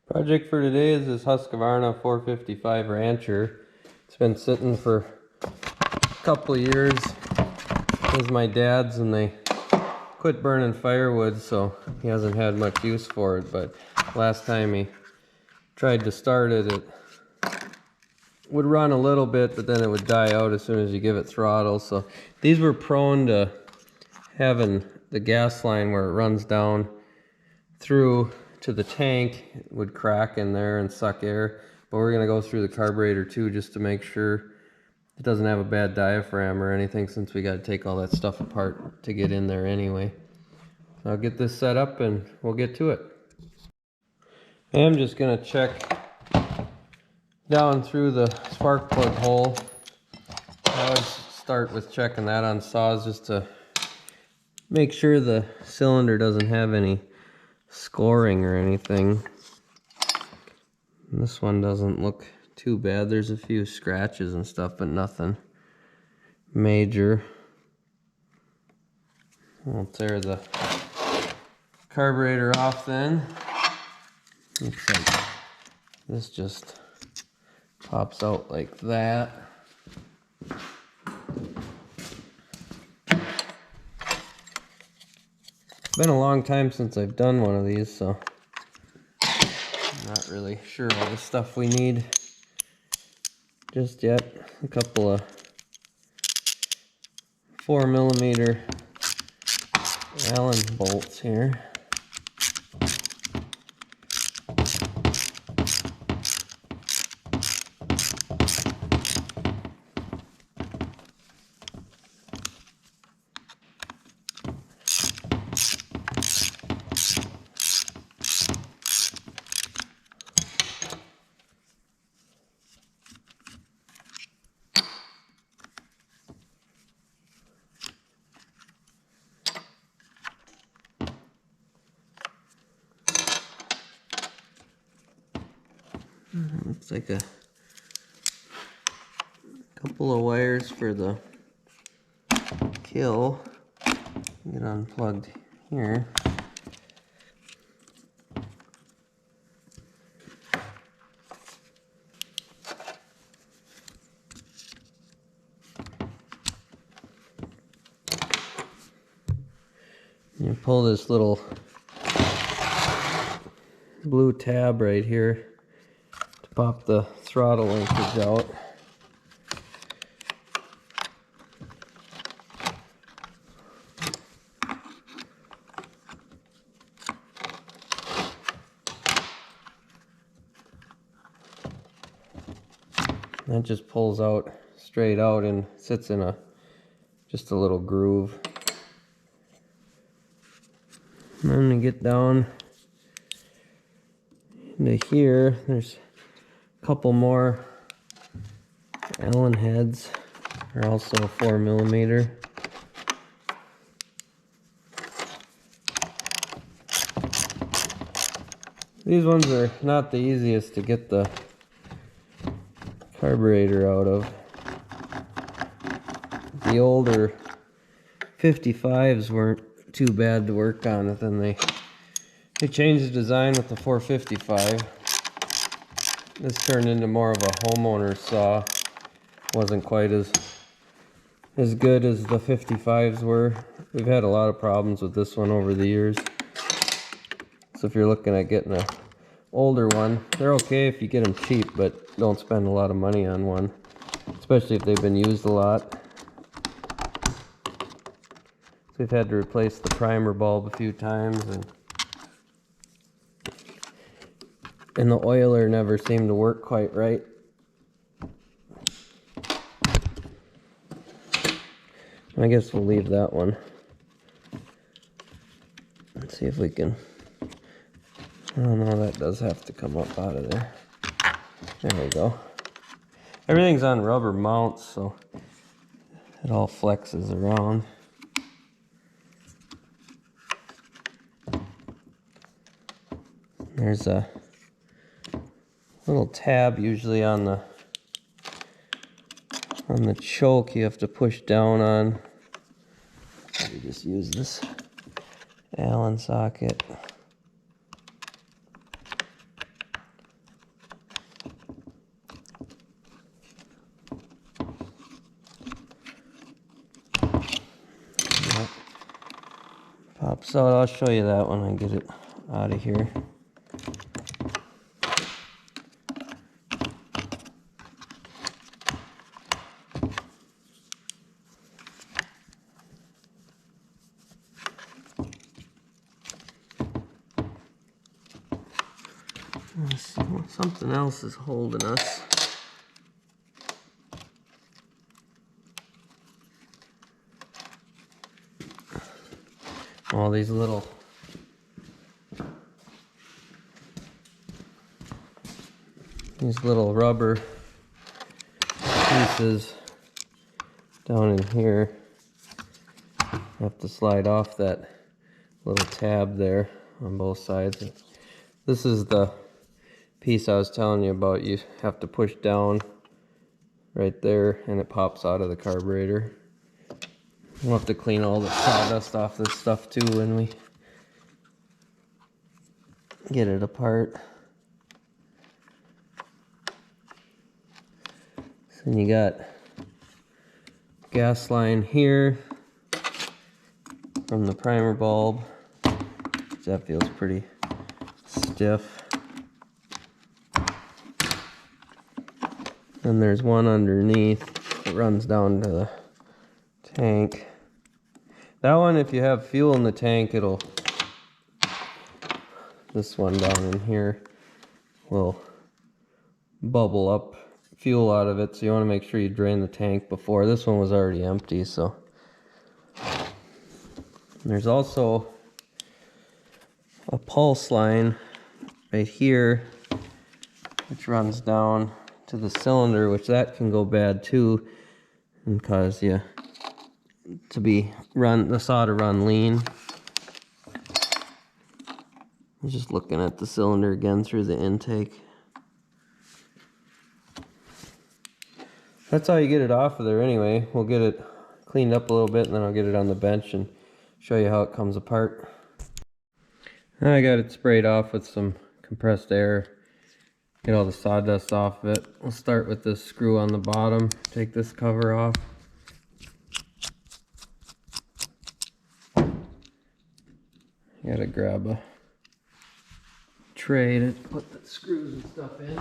Project for today is this Husqvarna 455 Rancher. It's been sitting for a couple of years. It was my dad's and they quit burning firewood, so he hasn't had much use for it. But last time he tried to start it, it would run a little bit, but then it would die out as soon as you give it throttle. So these were prone to having the gas line where it runs down through to the tank. It would crack in there and suck air, but we're going to go through the carburetor too, just to make sure it doesn't have a bad diaphragm or anything, since we got to take all that stuff apart to get in there anyway. So I'll get this set up and we'll get to it. I'm just going to check down through the spark plug hole. I always start with checking that on saws just to make sure the cylinder doesn't have any scoring or anything. And this one doesn't look too bad. There's a few scratches and stuff, but nothing major. I'll tear the carburetor off then. Looks like this just pops out like that. It's been a long time since I've done one of these, so I'm not really sure all the stuff we need just yet. A couple of 4mm Allen bolts here. Looks like a couple of wires for the kill. Get unplugged here. You pull this little blue tab right here to pop the throttle linkage out. That just pulls out straight out and sits in just a little groove. And then to get down into here, there's a couple more Allen heads. They're also 4mm. These ones are not the easiest to get the carburetor out of. The older 55s weren't too bad to work on, but then they changed the design with the 455. This turned into more of a homeowner saw. Wasn't quite as good as the 55s were. We've had a lot of problems with this one over the years. So if you're looking at getting an older one, they're okay if you get them cheap, but don't spend a lot of money on one, especially if they've been used a lot. So we've had to replace the primer bulb a few times, and the oiler never seemed to work quite right. I guess we'll leave that one. Let's see if we can. Oh no, that does have to come up out of there. There we go. Everything's on rubber mounts, so it all flexes around. There's a little tab usually on the choke you have to push down on. You just use this Allen socket. So I'll show you that when I get it out of here. Something else is holding us. All these little rubber pieces down in here have to slide off that little tab there on both sides. This is the piece I was telling you about. You have to push down right there and it pops out of the carburetor. We'll have to clean all the sawdust off this stuff too when we get it apart. So then you got gas line here from the primer bulb. That feels pretty stiff. Then there's one underneath that runs down to the tank. That one, if you have fuel in the tank, this one down in here will bubble up fuel out of it, so you want to make sure you drain the tank before. This one was already empty, so. And there's also a pulse line right here which runs down to the cylinder, which that can go bad too and cause you the saw to run lean. I'm just looking at the cylinder again through the intake. That's how you get it off of there anyway. We'll get it cleaned up a little bit and then I'll get it on the bench and show you how it comes apart. Now I got it sprayed off with some compressed air. Get all the sawdust off of it. We'll start with this screw on the bottom. Take this cover off. You gotta grab a tray to put the screws and stuff in.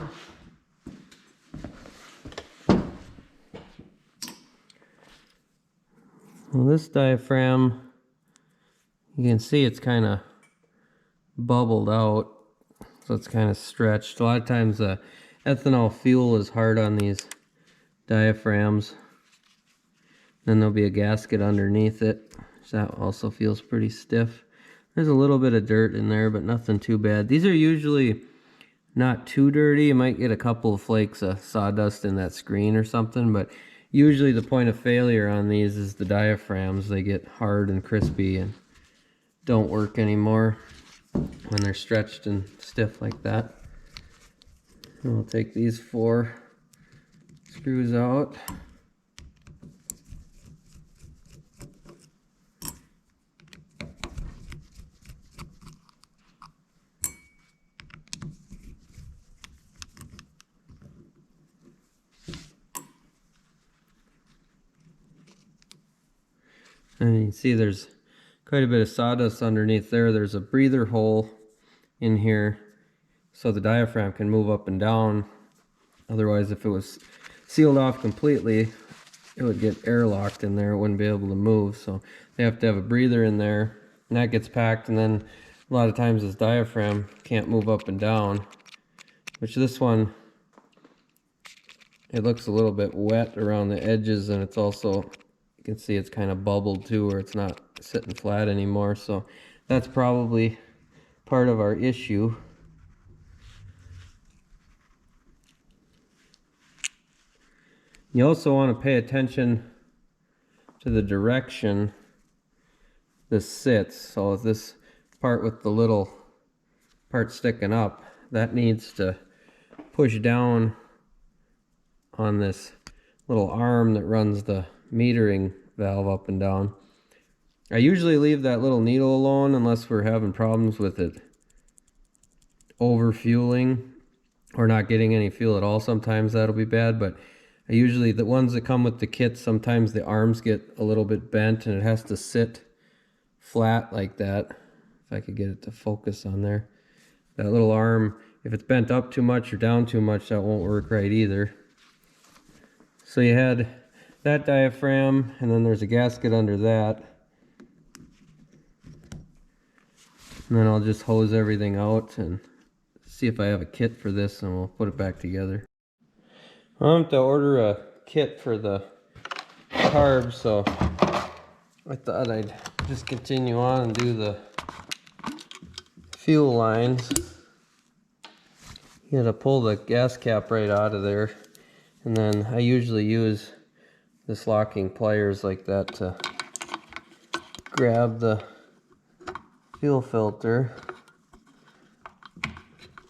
Well, this diaphragm, you can see it's kind of bubbled out. So it's kind of stretched. A lot of times ethanol fuel is hard on these diaphragms. Then there'll be a gasket underneath it. So that also feels pretty stiff. There's a little bit of dirt in there, but nothing too bad. These are usually not too dirty. You might get a couple of flakes of sawdust in that screen or something, but usually the point of failure on these is the diaphragms. They get hard and crispy and don't work anymore when they're stretched and stiff like that. And we'll take these 4 screws out. And you can see there's quite a bit of sawdust underneath there. There's a breather hole in here so the diaphragm can move up and down. Otherwise, if it was sealed off completely, it would get airlocked in there. It wouldn't be able to move. So they have to have a breather in there, and that gets packed. And then a lot of times this diaphragm can't move up and down, which this one, it looks a little bit wet around the edges, and it's also, you can see it's kind of bubbled too, where it's not sitting flat anymore. So that's probably part of our issue. You also want to pay attention to the direction this sits. So this part with the little part sticking up, that needs to push down on this little arm that runs the metering valve up and down. I usually leave that little needle alone unless we're having problems with it over fueling or not getting any fuel at all. Sometimes that'll be bad, but I usually, the ones that come with the kit, sometimes the arms get a little bit bent and it has to sit flat like that. If I could get it to focus on there. That little arm, if it's bent up too much or down too much, that won't work right either. So you had that diaphragm, and then there's a gasket under that. And then I'll just hose everything out and see if I have a kit for this, and we'll put it back together. I'll have to order a kit for the carb, so I thought I'd just continue on and do the fuel lines. You gotta pull the gas cap right out of there, and then I usually use this locking pliers like that to grab the fuel filter.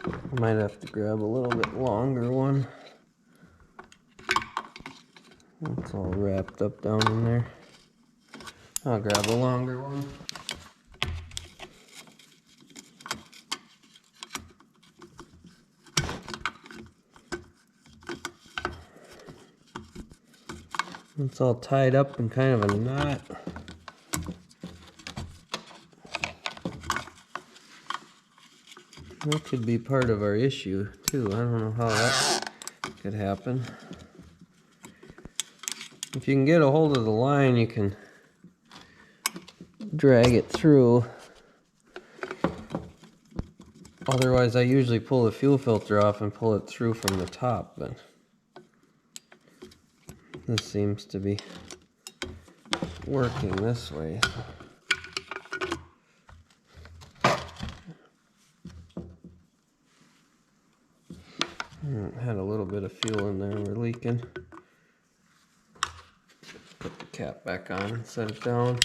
I might have to grab a little bit longer one. It's all wrapped up down in there. I'll grab a longer one. It's all tied up in kind of a knot. That could be part of our issue too. I don't know how that could happen. If you can get a hold of the line, you can drag it through. Otherwise, I usually pull the fuel filter off and pull it through from the top, but this seems to be working this way. Had a little bit of fuel in there, we're leaking. Put the cap back on and set it down.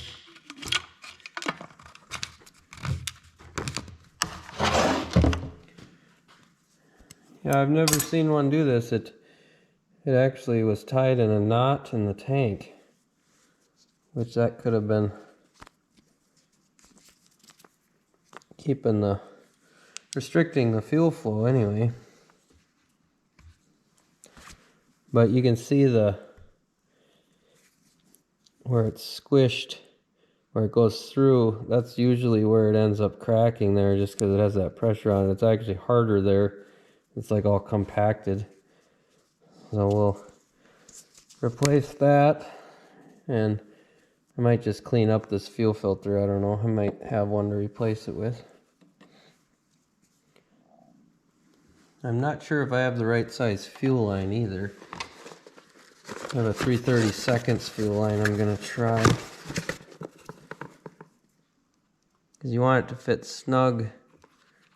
Yeah, I've never seen one do this. It actually was tied in a knot in the tank, which that could have been restricting the fuel flow anyway. But you can see where it's squished, where it goes through, that's usually where it ends up cracking there, just because it has that pressure on it. It's actually harder there. It's like all compacted. So we'll replace that, and I might just clean up this fuel filter. I don't know. I might have one to replace it with. I'm not sure if I have the right size fuel line either. I have a 3/32 fuel line I'm going to try. Because you want it to fit snug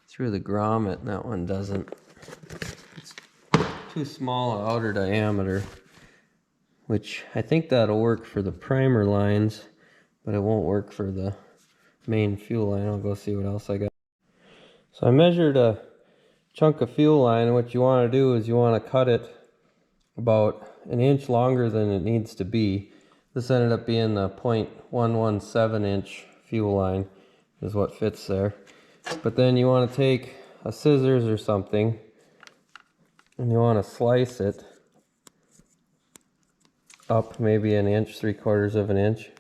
through the grommet, and that one doesn't. It's too small an outer diameter, which I think that'll work for the primer lines, but it won't work for the main fuel line. I'll go see what else I got. So I measured a chunk of fuel line, and what you want to do is you want to cut it about an inch longer than it needs to be. This ended up being the 0.117 inch fuel line is what fits there. But then you want to take a scissors or something, and you want to slice it up maybe an inch, 3/4 of an inch,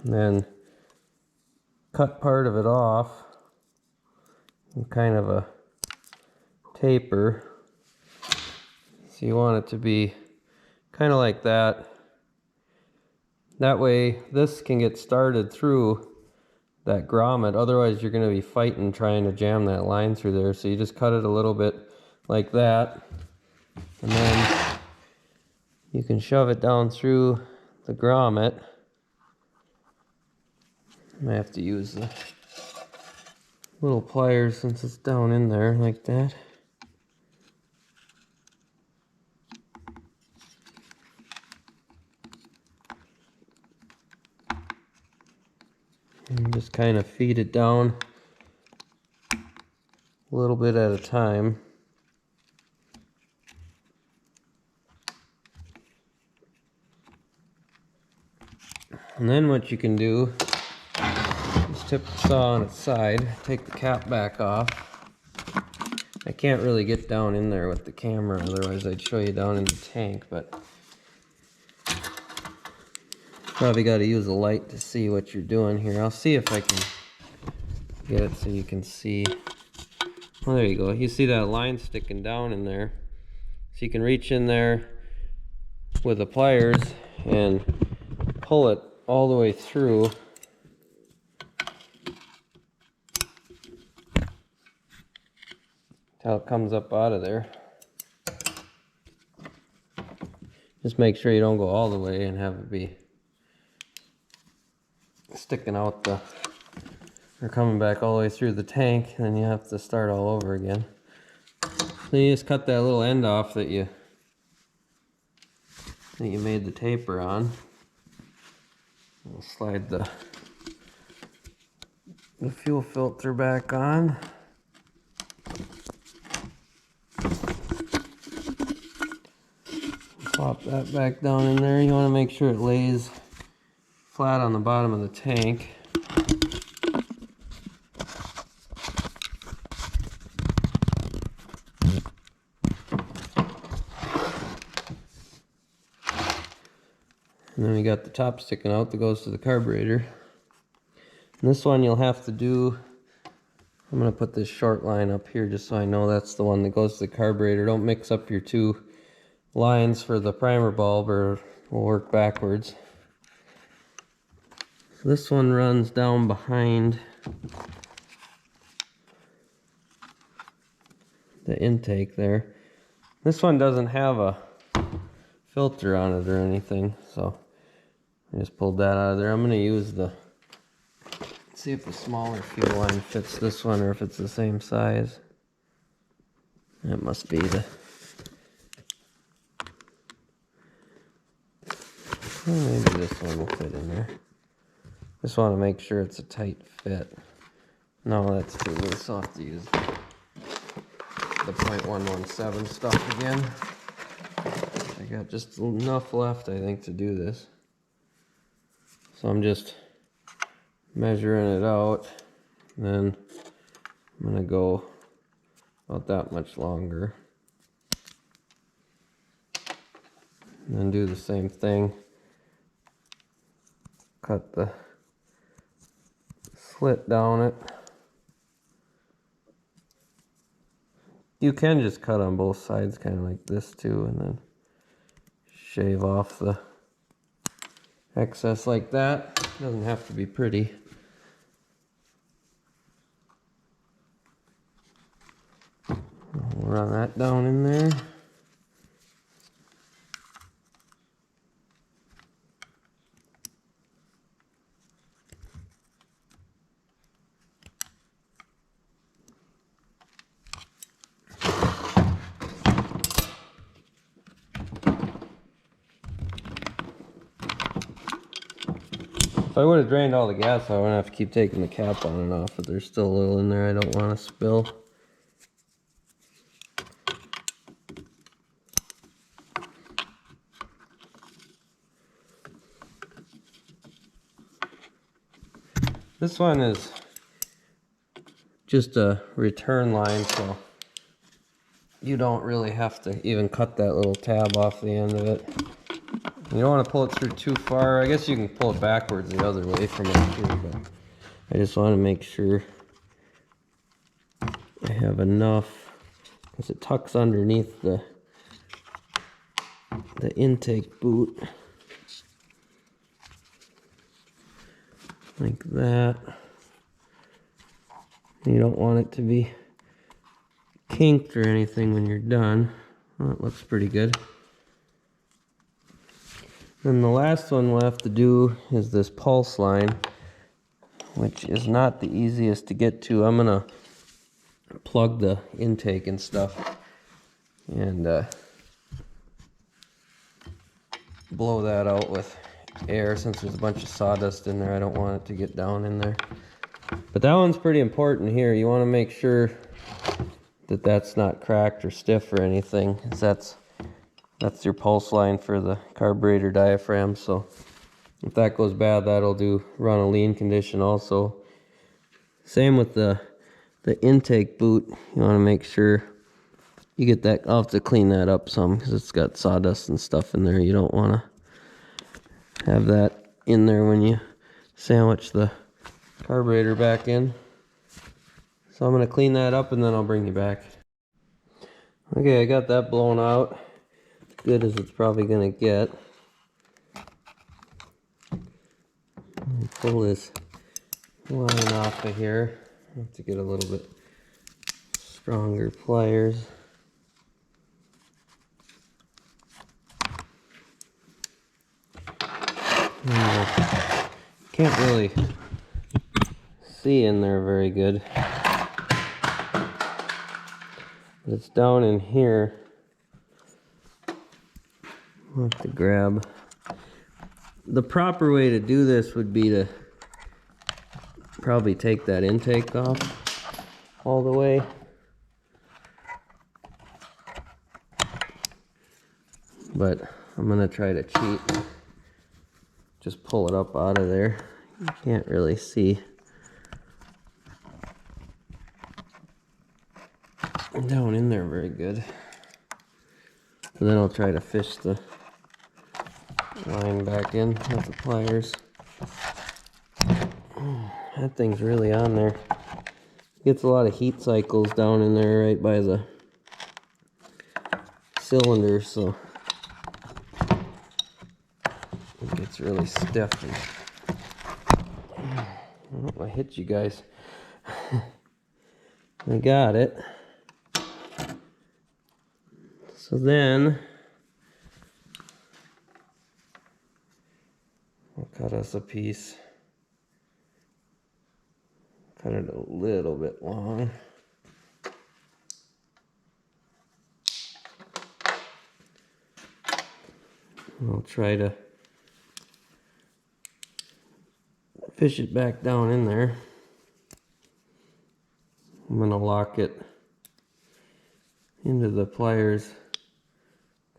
and then cut part of it off in kind of a taper. So you want it to be kind of like that. That way this can get started through that grommet. Otherwise you're going to be fighting trying to jam that line through there. So you just cut it a little bit like that, and then you can shove it down through the grommet. I have to use the little pliers since it's down in there like that. And just kind of feed it down a little bit at a time. And then what you can do is tip the saw on its side, take the cap back off. I can't really get down in there with the camera, otherwise I'd show you down in the tank, but Probably got to use a light to see what you're doing here. I'll see if I can get it so you can see. Well, there you go. You see that line sticking down in there. So you can reach in there with the pliers and pull it all the way through. Till it comes up out of there. Just make sure you don't go all the way and have it be sticking out or coming back all the way through the tank, and then you have to start all over again. Then you just cut that little end off that you made the taper on. We'll slide the fuel filter back on. Pop that back down in there. You want to make sure it lays flat on the bottom of the tank. And then we got the top sticking out that goes to the carburetor. And this one you'll have to do, I'm going to put this short line up here just so I know that's the one that goes to the carburetor. Don't mix up your two lines for the primer bulb or we'll work backwards. So this one runs down behind the intake there. This one doesn't have a filter on it or anything, so I just pulled that out of there. I'm going to use see if the smaller fuel line fits this one or if it's the same size. That must be maybe this one will fit in there. Just want to make sure it's a tight fit. No, that's too loose. I'll have to use the .117 stuff again. I got just enough left, I think, to do this. So I'm just measuring it out. Then I'm going to go about that much longer. And then do the same thing. Cut the slit down it. You can just cut on both sides, kind of like this too, and then shave off the excess like that. Doesn't have to be pretty. We'll run that down in there. If I would have drained all the gas, I wouldn't have to keep taking the cap on and off, but there's still a little in there I don't want to spill. This one is just a return line, so you don't really have to even cut that little tab off the end of it. You don't want to pull it through too far. I guess you can pull it backwards the other way from up here, but I just want to make sure I have enough, because it tucks underneath the intake boot. Like that. You don't want it to be kinked or anything when you're done. Well, it looks pretty good. Then the last one we'll have to do is this pulse line, which is not the easiest to get to. I'm gonna plug the intake and stuff and blow that out with air. Since there's a bunch of sawdust in there, I don't want it to get down in there. But that one's pretty important here. You want to make sure that that's not cracked or stiff or anything, because that's your pulse line for the carburetor diaphragm. So if that goes bad, that'll run a lean condition also. Same with the intake boot. You want to make sure you get that. I'll have to clean that up some because it's got sawdust and stuff in there. You don't want to have that in there when you sandwich the carburetor back in. So I'm going to clean that up and then I'll bring you back. Okay, I got that blown out. As good as it's probably going to get. Pull this line off of here. I have to get a little bit stronger pliers. Can't really see in there very good. But it's down in here. I'll have to grab. The proper way to do this would be to probably take that intake off all the way. But I'm gonna try to cheat. Just pull it up out of there. You can't really see down in there very good. And then I'll try to fish the line back in with the pliers. That thing's really on there. Gets a lot of heat cycles down in there right by the cylinder, so it gets really stiff. Oh, I hit you guys. I got it. So then I'll cut us a piece. Cut it a little bit long. I'll try to fish it back down in there. I'm going to lock it into the pliers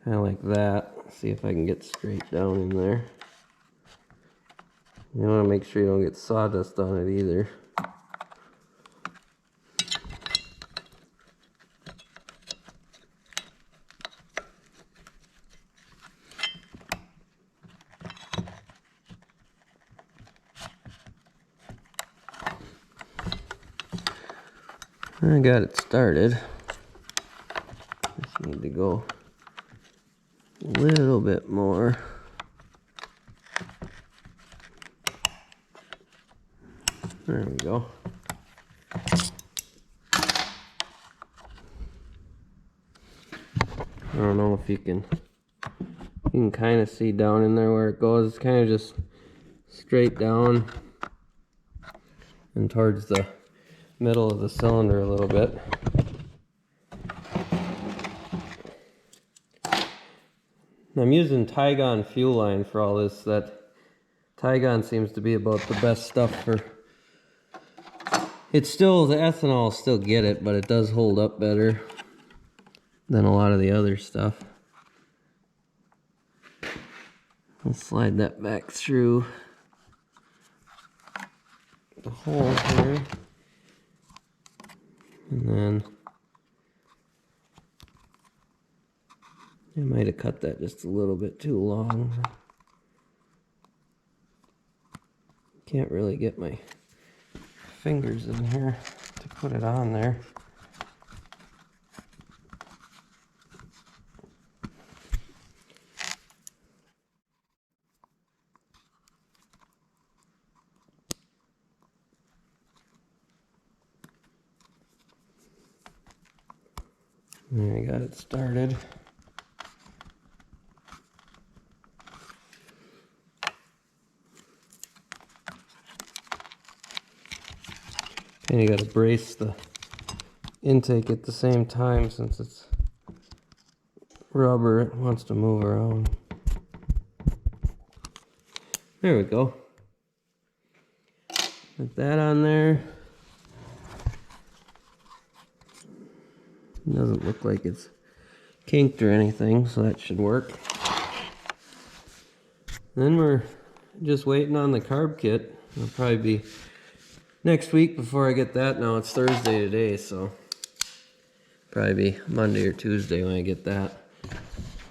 kind of like that. See if I can get straight down in there. You want to make sure you don't get sawdust on it either. I got it started. Just need to go a little bit more. There we go. I don't know if you can kind of see down in there where it goes. It's kind of just straight down and towards the middle of the cylinder a little bit. I'm using Tygon fuel line for all this. That Tygon seems to be about the best stuff for. It's still, the ethanol will still get it, but it does hold up better than a lot of the other stuff. I'll slide that back through the hole here. And then I might have cut that just a little bit too long. Can't really get my fingers in here to put it on there. There, I got it started. And you got to brace the intake at the same time since it's rubber, it wants to move around. There we go. Put that on there. It doesn't look like it's kinked or anything, so that should work. Then we're just waiting on the carb kit. It'll probably be next week before I get that. Now it's Thursday today, so probably be Monday or Tuesday when I get that.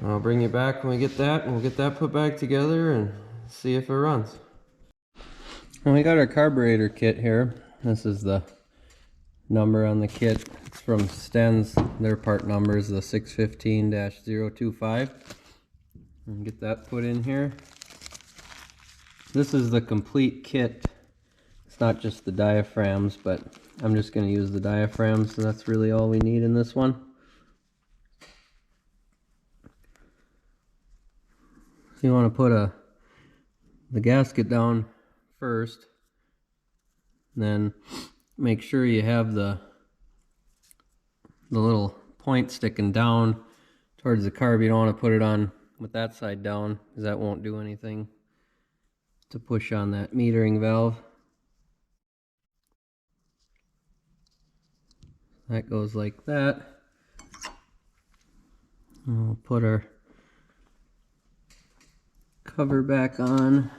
I'll bring you back when we get that, and we'll get that put back together and see if it runs. And we got our carburetor kit here. This is the number on the kit. It's from Sten's. Their part number is the 615-025. And get that put in here. This is the complete kit. It's not just the diaphragms, but I'm just going to use the diaphragms, so that's really all we need in this one. So you want to put the gasket down first, then make sure you have the little point sticking down towards the carb. You don't want to put it on with that side down, because that won't do anything to push on that metering valve. That goes like that. And we'll put our cover back on.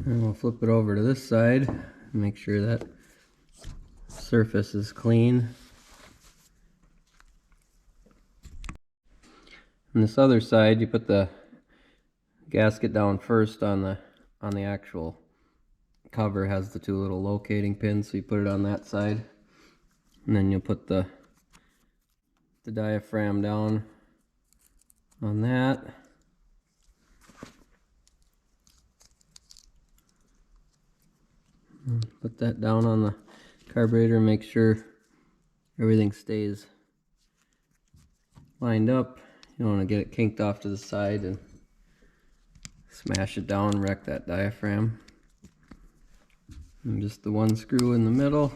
And we'll flip it over to this side and make sure that surface is clean. On this other side, you put the gasket down first on the actual cover. It has the two little locating pins, so you put it on that side, and then you'll put the diaphragm down on that. Put that down on the carburetor, make sure everything stays lined up. You don't want to get it kinked off to the side and smash it down and wreck that diaphragm. And just the one screw in the middle.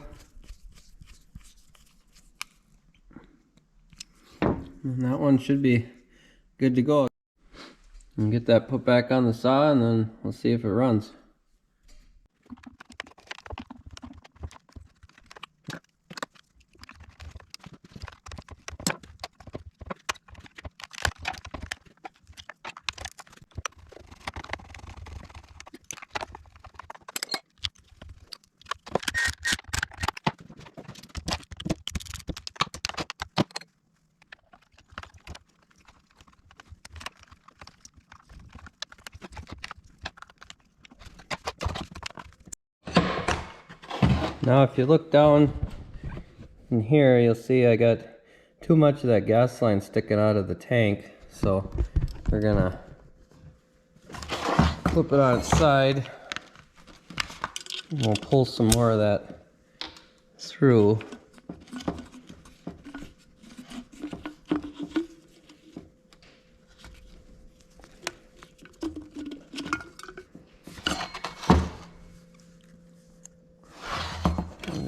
And that one should be good to go. And get that put back on the saw, and then we'll see if it runs. Now if you look down in here, you'll see I got too much of that gas line sticking out of the tank, so we're gonna flip it on its side and we'll pull some more of that through.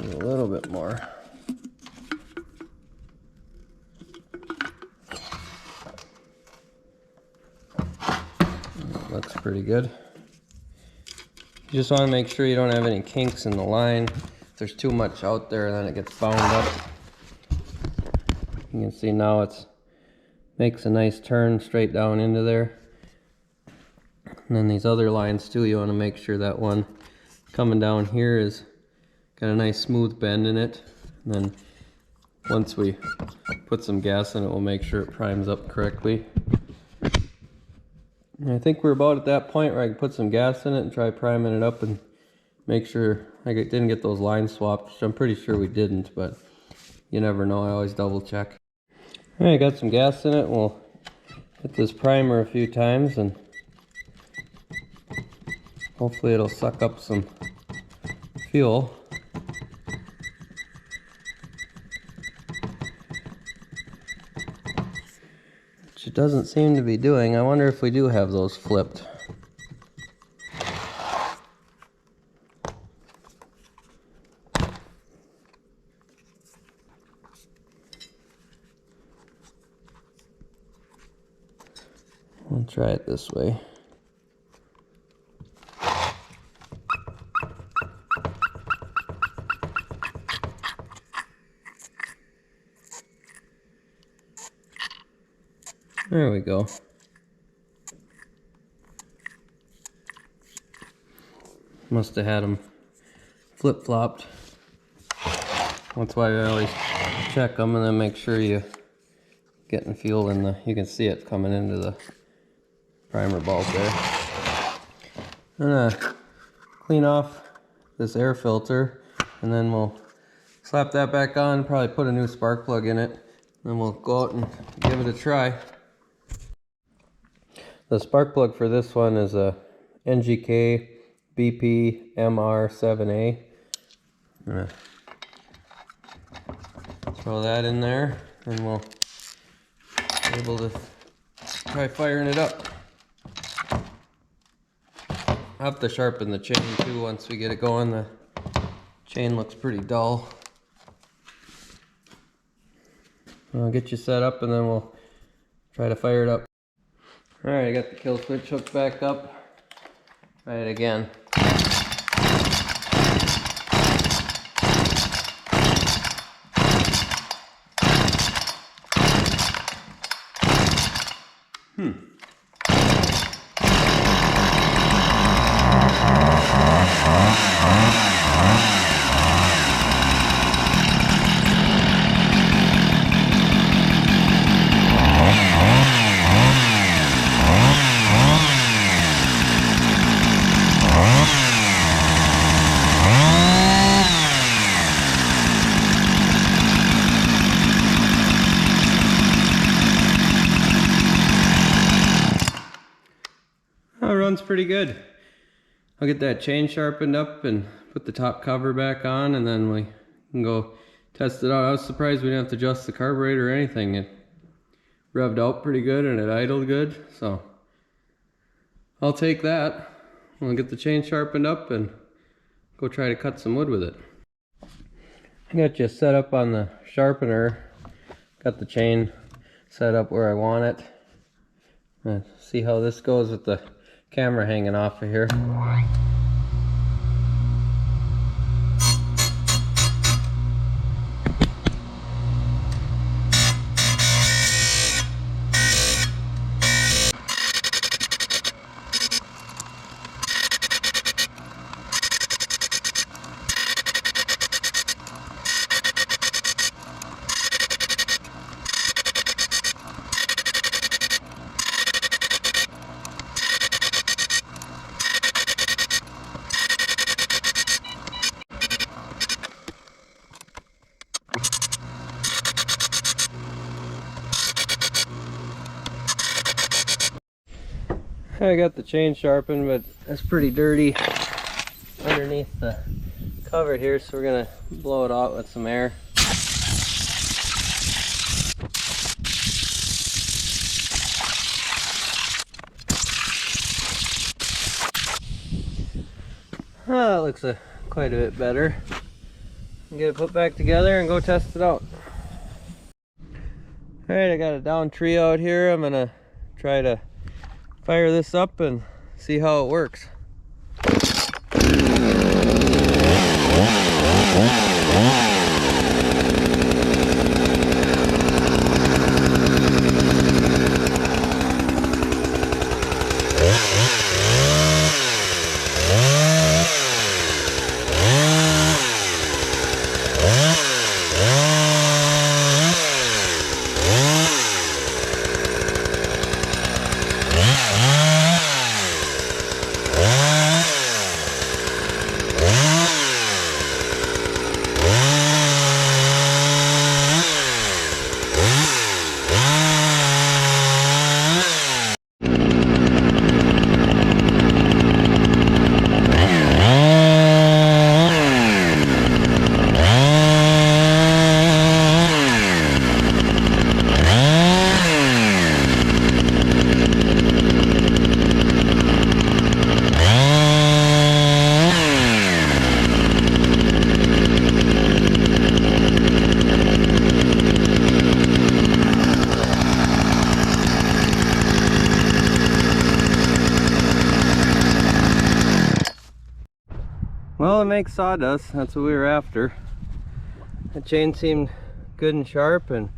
A little bit more. Looks pretty good. You just want to make sure you don't have any kinks in the line. If there's too much out there, then it gets bound up. You can see now it's makes a nice turn straight down into there. And then these other lines too, you want to make sure that one coming down here is got a nice smooth bend in it. And then once we put some gas in it, we'll make sure it primes up correctly. And I think we're about at that point where I can put some gas in it and try priming it up and make sure I didn't get those lines swapped, which I'm pretty sure we didn't, but you never know. I always double check. Alright, got some gas in it. We'll hit this primer a few times and Hopefully it'll suck up some fuel. Which it doesn't seem to be doing. I wonder if we do have those flipped. I'll try it this way. There we go. Must have had them flip-flopped. That's why I always check them and then make sure you getting fuel in the, you can see it coming into the primer bulb there. I'm gonna clean off this air filter and then we'll slap that back on, probably put a new spark plug in it, then we'll go out and give it a try. The spark plug for this one is a NGK BP MR7A. I'm gonna throw that in there and we'll be able to try firing it up. I'll have to sharpen the chain too once we get it going. The chain looks pretty dull. I'll get you set up and then we'll try to fire it up. Alright, I got the kill switch hooked back up. Try it again. Runs pretty good. I'll get that chain sharpened up and put the top cover back on and then we can go test it out. I was surprised we didn't have to adjust the carburetor or anything. It revved out pretty good and it idled good, so I'll take that. We'll get the chain sharpened up and go try to cut some wood with it. I got you set up on the sharpener. Got the chain set up where I want it. Let's see how this goes with the camera hanging off of here. I got the chain sharpened, but it's pretty dirty underneath the cover here, so we're gonna blow it out with some air. Oh, that looks quite a bit better. Get it put back together and go test it out. Alright, I got a down tree out here. I'm gonna try to fire this up and see how it works. it makes sawdust. That's what we were after. The chain seemed good and sharp and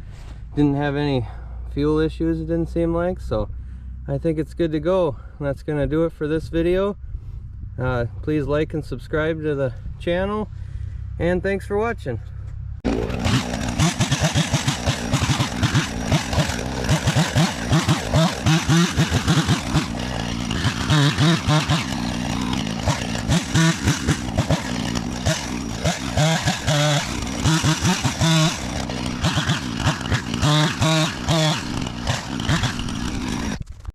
didn't have any fuel issues, it didn't seem like, so I think it's good to go. And that's gonna do it for this video. Please like and subscribe to the channel, and thanks for watching.